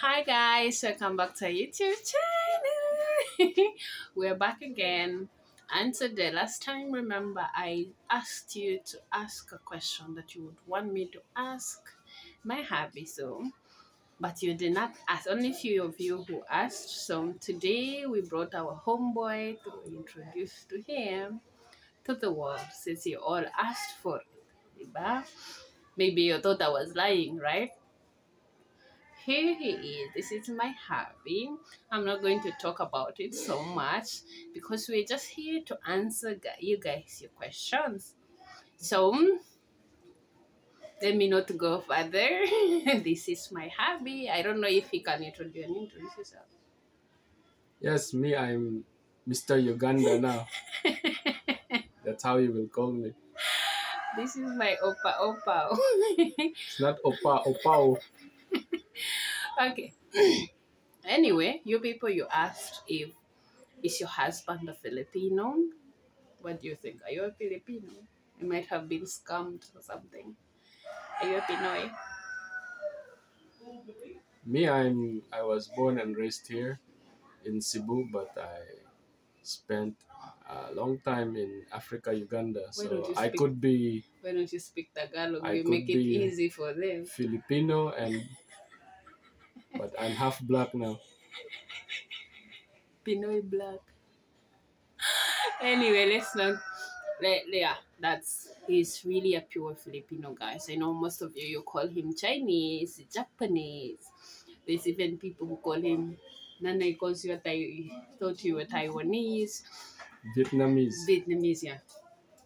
Hi guys, welcome back to our YouTube channel. We're back again. And today, last time, remember, I asked you to ask a question that you would want me to ask my hubby. But you did not ask. Only few of you who asked. So today we brought our homeboy to introduce to him to the world since you all asked for it. Diba? Maybe you thought I was lying, right? Here he is. This is my hobby. I'm not going to talk about it so much because we're just here to answer you guys your questions. So let me not go further. This is my hobby. I don't know if he can introduce yourself. Yes, me, I'm Mr. Uganda now. That's how you will call me. This is my opa. It's not Opa, Opao. Okay. Anyway, you people, you asked if is your husband a Filipino? What do you think? Are you a Filipino? You might have been scammed or something. Are you a Pinoy? Me, I was born and raised here in Cebu, but I spent a long time in Africa, Uganda. So Why don't you speak Tagalog? I You could make it be easy for them. Filipino, but I'm half black now. Pinoy black. Anyway, let's not. Yeah, he's really a pure Filipino, guys. I know most of you call him Chinese, Japanese. There's even people who call him Nanay calls you thought you were Taiwanese. Vietnamese, yeah.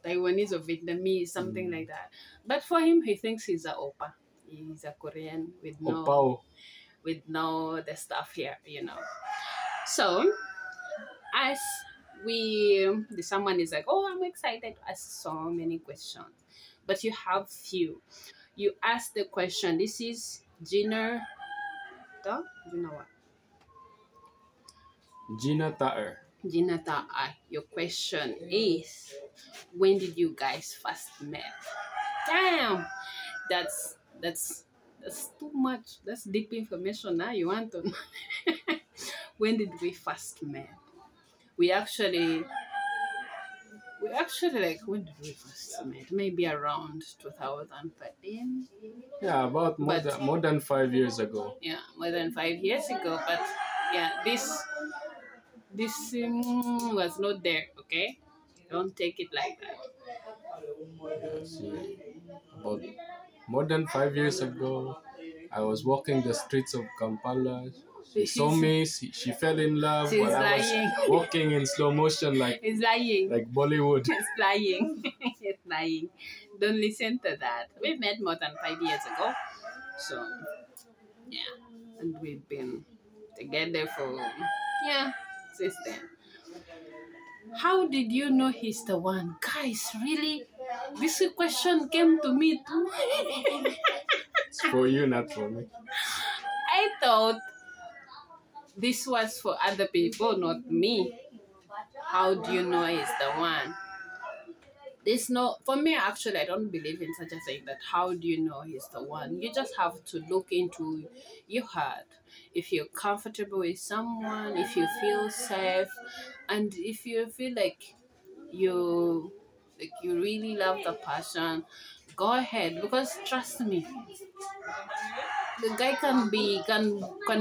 Taiwanese or Vietnamese, something like that. But for him, he thinks he's a Opa. He's a Korean with no the stuff here, So, as someone is like, oh, I'm excited to ask so many questions. But you have few. You ask the question. This is Gina what? Gina Taer. Gina Taer. Your question is, when did you guys first met? Damn, that's too much. That's deep information. Now you want to know. When did we first met? We actually like, when did we first met? Maybe around 2013. Yeah, about more than 5 years ago. Yeah, more than 5 years ago. But yeah, this was not there. Okay, don't take it like that. See, about more than 5 years ago, I was walking the streets of Kampala. She saw me. She fell in love while I was walking in slow motion, He's lying. Like Bollywood. He's lying. He's lying. Don't listen to that. We met more than 5 years ago. So, yeah. And we've been together for, since then. How did you know he's the one? Guys, really? This question came to me too. It's for you, not for me. I thought this was for other people, not me. How do you know he's the one? For me, actually, I don't believe in such a thing that how do you know he's the one? You just have to look into your heart. If you're comfortable with someone, if you feel safe, and if you feel like you really love the person, go ahead, because trust me, the guy can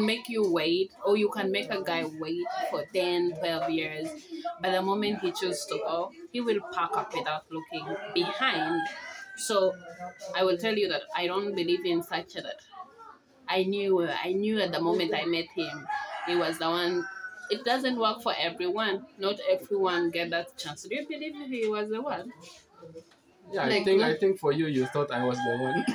make you wait, or you can make a guy wait for 10, 12 years. By the moment he chooses to go, he will pack up without looking behind. So I will tell you that I don't believe in such a that. I knew at the moment I met him, he was the one. It doesn't work for everyone. Not everyone get that chance. Do you believe he was the one? Yeah, I think for you, you thought I was the one.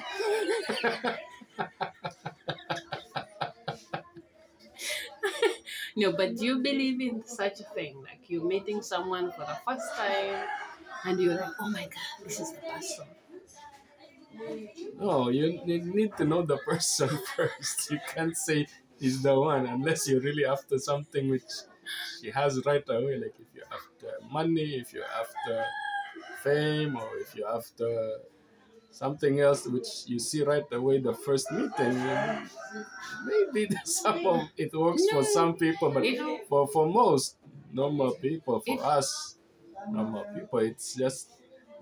No, but do you believe in such a thing? Like you're meeting someone for the first time and you're like, oh my God, this is the person. No, you need to know the person first. You can't say he's the one unless you're really after something which she has right away. Like if you're after money, if you're after fame, or if you're after something else which you see right away the first meeting. Maybe some of it works for some people, but for most normal people, for us normal people, it's just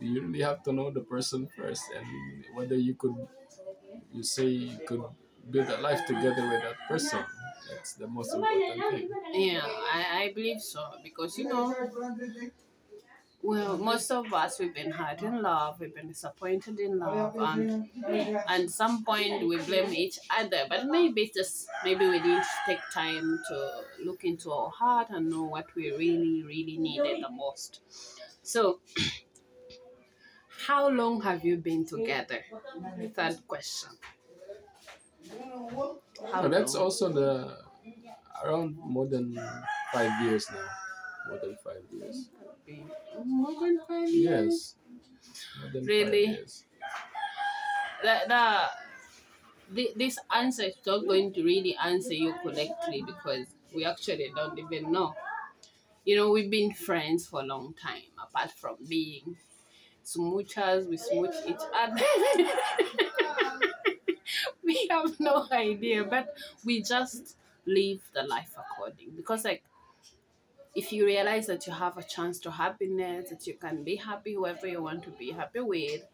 you really have to know the person first, and whether you say you could build a life together with that person. That's the most important thing. Yeah, I believe so because well, most of us we've been hurt in love, we've been disappointed in love, and at some point we blame each other. But maybe we didn't take time to look into our heart and know what we really needed the most. So, how long have you been together? Third question. How That's long? also around more than 5 years now. More than 5 years. More than 5 years? Yes. More than Really? 5 years. This answer is not going to really answer you correctly because we actually don't even know. We've been friends for a long time, apart from being smoochers, we smooch each other. We have no idea, but we just live the life according. Because, like, if you realize that you have a chance to happiness, that you can be happy whoever you want to be happy with,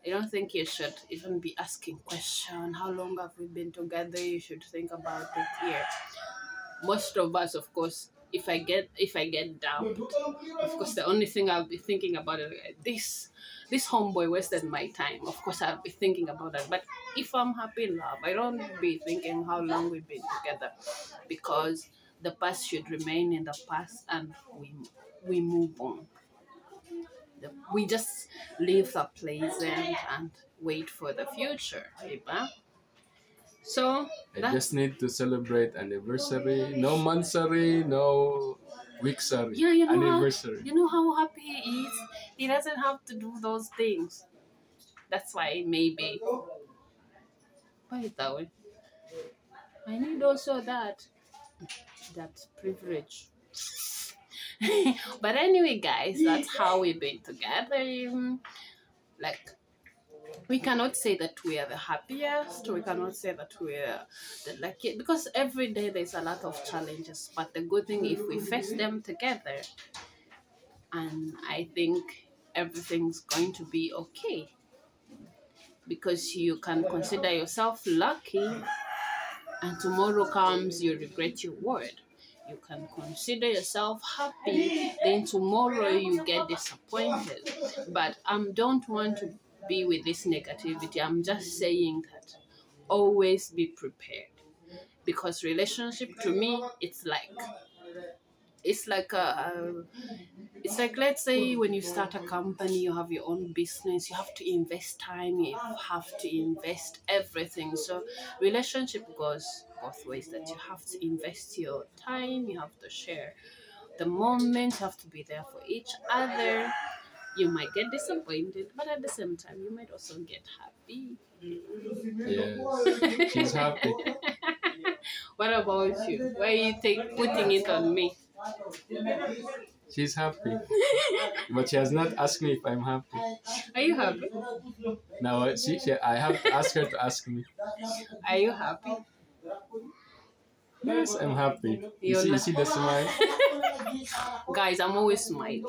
I don't think you should even be asking question, how long have we been together? You should think about it here. Most of us, of course, if I get dumped, of course the only thing I'll be thinking about is this homeboy wasted my time. Of course I'll be thinking about that. But if I'm happy in love, I don't be thinking how long we've been together, because the past should remain in the past and we move on. We just live the present and wait for the future, diba? So I just need to celebrate anniversary. No monthsary, no weeksary. yeah, anniversary. You know how happy he is. He doesn't have to do those things. That's why maybe. By the way, I need also that privilege. But anyway, guys, that's how we've been together. Like, we cannot say that we are the happiest. We cannot say that we are the luckiest, because every day there's a lot of challenges. But the good thing, if we face them together, and I think everything's going to be okay, because you can consider yourself lucky, and tomorrow comes, you regret your word. You can consider yourself happy, then tomorrow you get disappointed. But I don't want to be with this negativity. I'm just saying that always be prepared, because relationship to me, it's like let's say when you start a company, you have your own business, you have to invest time, you have to invest everything. So relationship goes both ways, that you have to invest your time, you have to share the moment, you have to be there for each other. You might get disappointed, but at the same time you might also get happy. Yes, she's happy. What about you? Why are you putting it on me? She's happy, but she has not asked me if I'm happy. Are you happy? Now I have to ask her to ask me. Are you happy? Yes, I'm happy. You see the smile? Guys, I'm always smiling.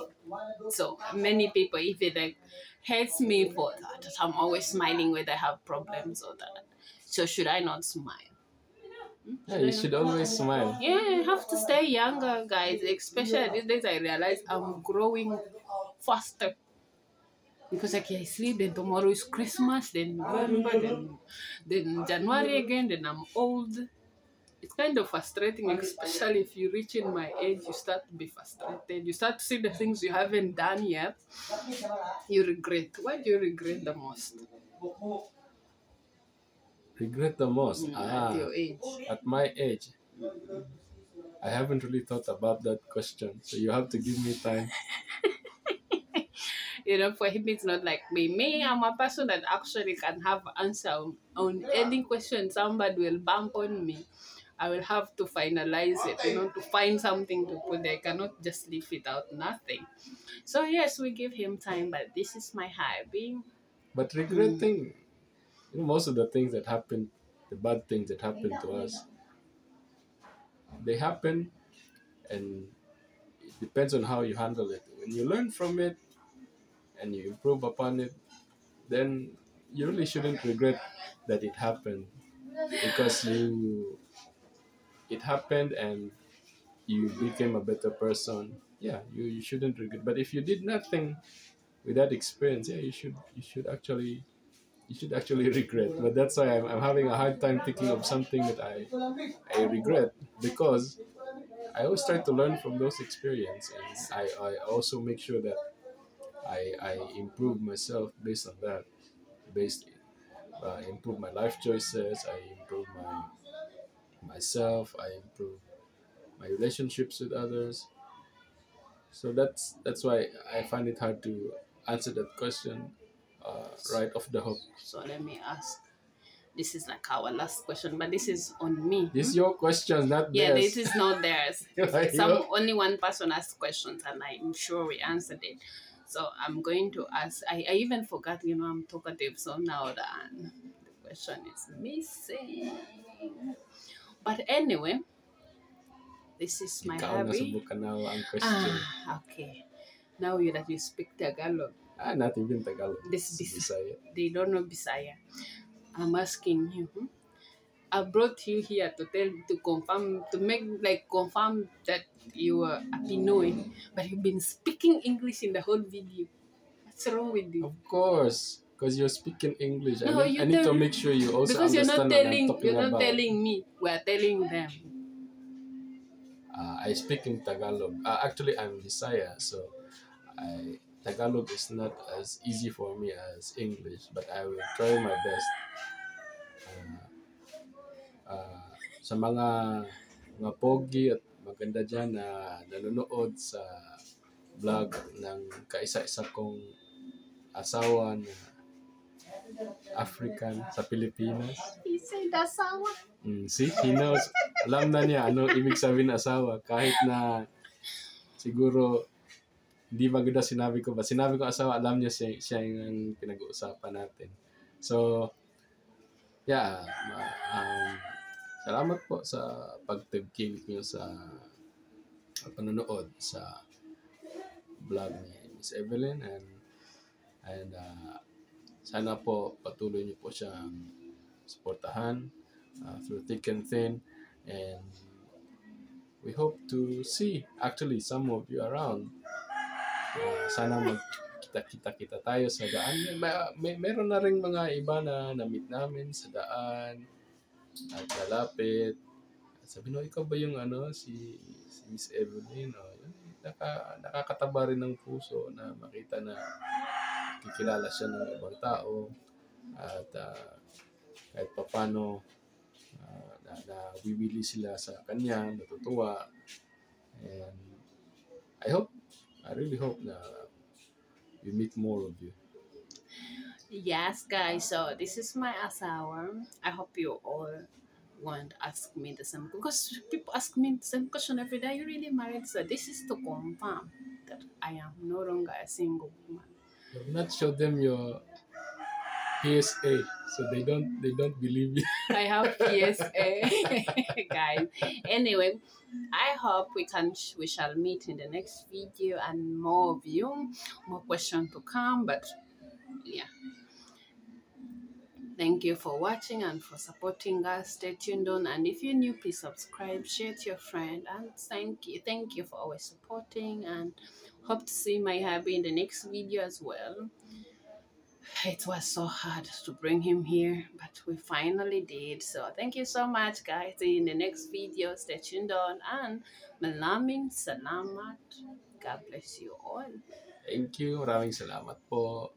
So many people, if it hates me for that I'm always smiling when I have problems or that. So should I not smile? Yeah, you should always smile. Yeah, you have to stay younger, guys. Especially these days, I realize I'm growing faster. Because I sleep, then tomorrow is Christmas, then November, then January again, then I'm old. It's kind of frustrating, especially if you reach in my age, you start to be frustrated. You start to see the things you haven't done yet. You regret. What do you regret the most? Regret the most? At your age. At my age. I haven't really thought about that question, so you have to give me time. For him, it's not like me. Me, I'm a person that actually can have answer on any question somebody will bump on me. I will have to finalize it, to find something to put there. I cannot just leave without nothing. So yes, we give him time, but this is my hobby. But regretting, most of the things that happen, the bad things that happen to us, they happen, and it depends on how you handle it. When you learn from it and you improve upon it, then you really shouldn't regret that it happened, because it happened and you became a better person. Yeah, you shouldn't regret. But if you did nothing with that experience, yeah, you should actually regret. But that's why I'm having a hard time thinking of something that I regret, because I always try to learn from those experiences, and I also make sure that I improve myself based on that. Based Improve my life choices. I improve myself. I improve my relationships with others. So that's why I find it hard to answer that question right off the hook. So let me ask. This is like our last question, but this is on me. This is your questions, not Yeah, theirs. this is not theirs. Only one person asked questions, and I'm sure we answered it. So I'm going to ask. I even forgot. I'm talkative, so now the question is missing. But anyway, this is my Ikaw na hobby. subukan na ang question. Okay. Now that you speak Tagalog. Not even Tagalog. This Bisaya. They don't know Bisaya. I'm asking you. I brought you here to confirm that you are a Pinoy, but you've been speaking English in the whole video. What's wrong with you? Of course, because you're speaking English. No, I need to make sure you also because understand what I'm talking you're not about. telling me. We're telling them. I speak in Tagalog. Actually, I'm Bisaya, so Tagalog is not as easy for me as English, but I will try my best. Sa mga pogi at maganda dyan na nanonood sa vlog ng kaisa-isa kong asawa na African sa Pilipinas. He said asawa. See, he knows. Alam na niya ano ibig sabihin ng asawa, kahit na siguro hindi maganda sinabi ko asawa, alam niya siya yung pinag-uusapan natin. So, yeah, salamat po sa pagtagkilik niyo sa panonood sa vlog ni Miss Evelyn, and sana po patuloy niyo po siyang suportahan through thick and thin, and we hope to see actually some of you around. Sana magkita-kita tayo sa daan. Meron na rin mga iba na na-meet namin sa daan at lalapit. Sabi no, ikaw ba yung si Miss Evelyn? Nakakataba rin ng puso na makita na kikilala siya ng ibang tao, at kahit papano na bibili sila sa kanya, natutuwa. And I really hope na we meet more of you. Yes, guys. So this is my asawa. I hope you all won't ask me the same, because people ask me the same question every day. Are you really married? So this is to confirm that I am no longer a single woman. You have not show them your PSA, so they don't believe you. I have PSA, guys. Anyway, I hope we shall meet in the next video, and more of you, more questions to come. But yeah. Thank you for watching and for supporting us. Stay tuned on, and if you're new, please subscribe, share to your friend, and thank you for always supporting, and hope to see my hubby in the next video as well. It was so hard to bring him here, but we finally did. So thank you so much, guys. See you in the next video. Stay tuned on, and maraming salamat. God bless you all. Thank you. Maraming salamat po.